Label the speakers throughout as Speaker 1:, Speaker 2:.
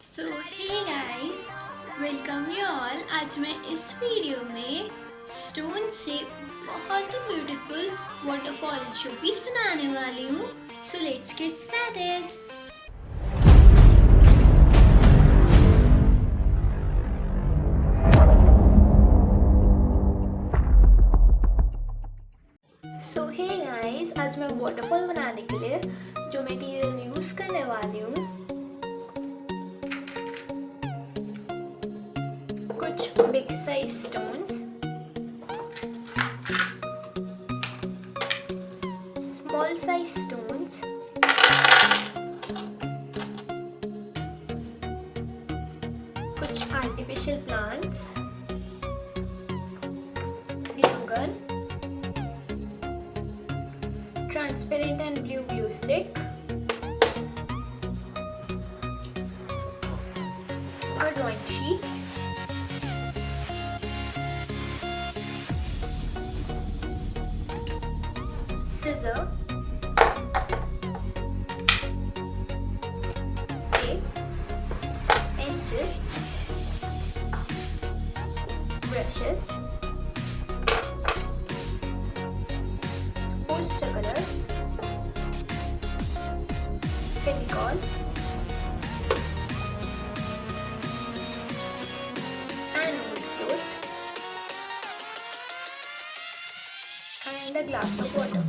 Speaker 1: So hey guys, welcome you all. आज मैं इस वीडियो में स्टोन से बहुत ही ब्यूटीफुल वाटरफॉल शोपीस बनाने वाली हूँ। So let's get started. So hey guys, आज मैं वाटरफॉल बनाने के लिए जो मटेरियल यूज़ करने वाली हूँ, कुछ big size stones, small size stones, कुछ artificial plants, glue gun, transparent and blue glue stick, a drawing sheet, scissor, tape, pencil, brushes, poster color, fevicol, and wood float, and a glass of water.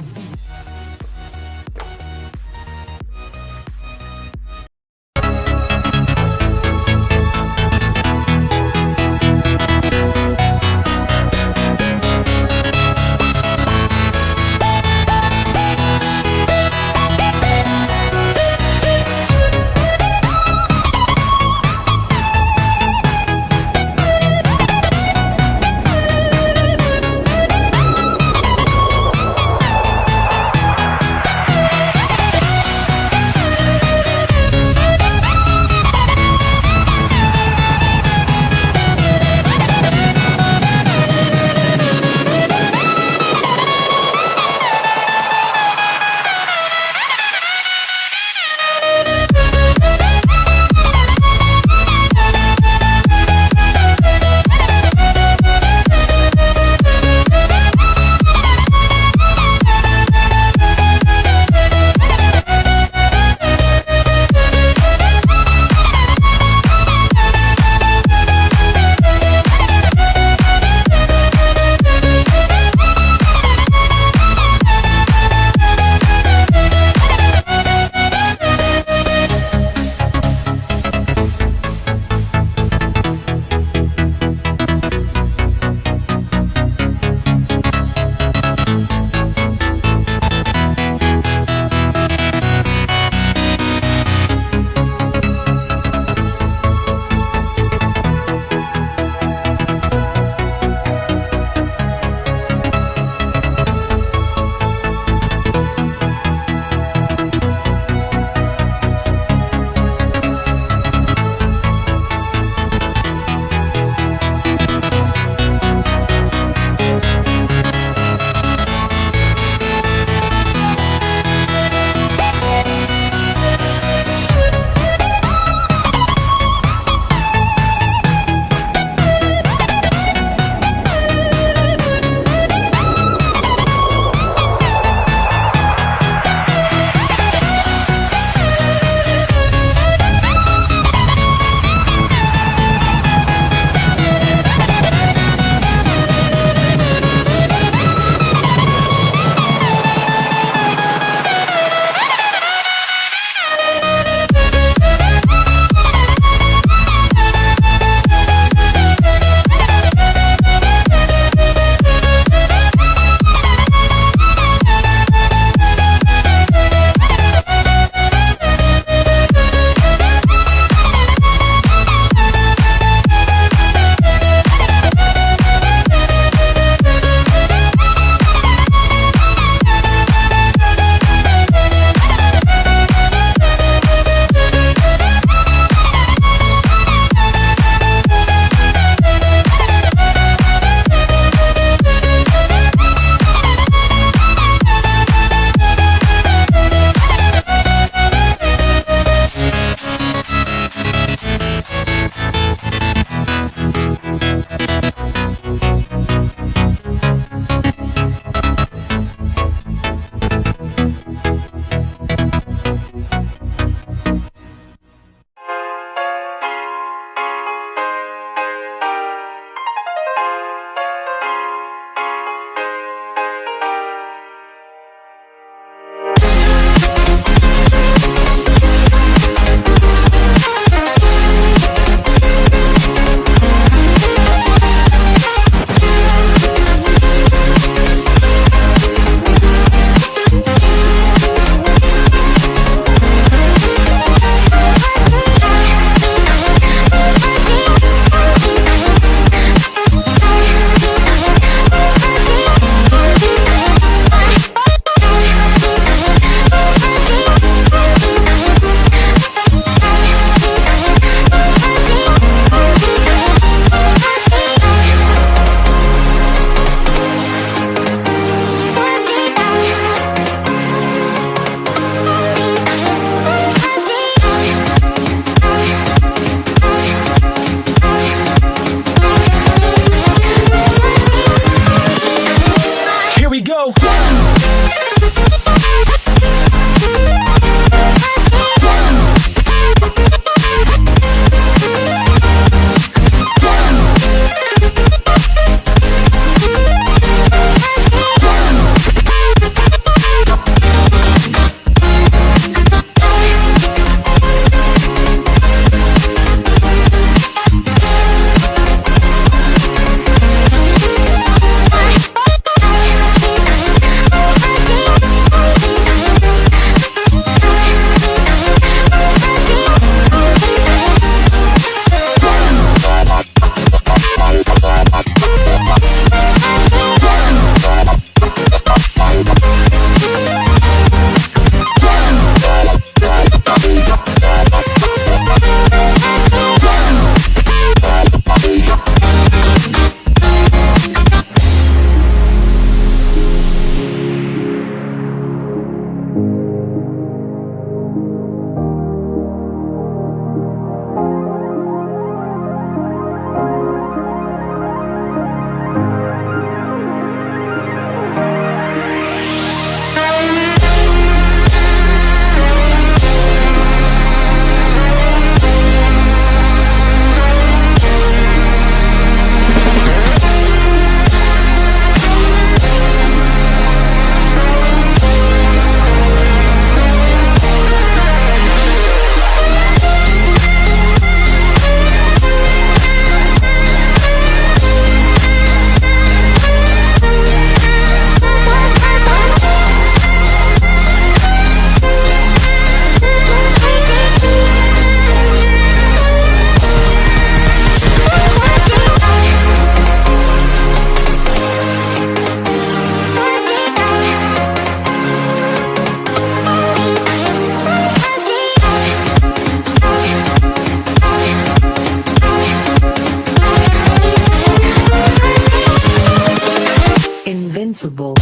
Speaker 2: responsible.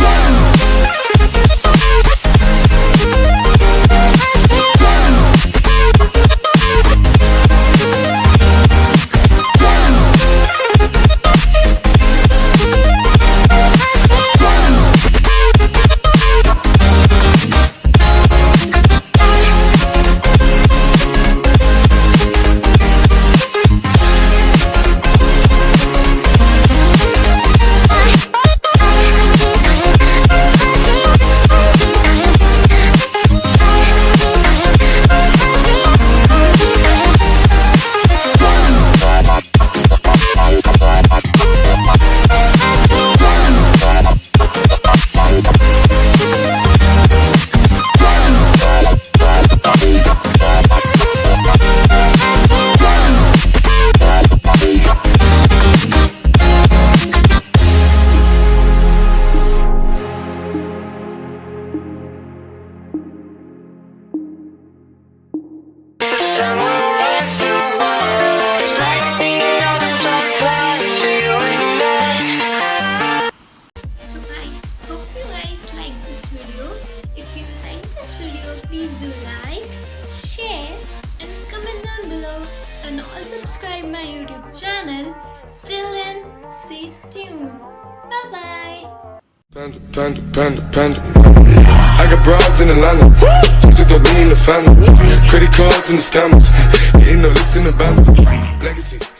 Speaker 1: So I hope you guys like this video. If you like this video, please do like, share and comment down below, and all subscribe my YouTube channel. Till then, stay tuned. Bye bye.
Speaker 3: Panda, panda, panda, panda. I got broads in Atlanta, just to throw me in the family. Credit cards and the scammers, getting no licks in the band. Legacies.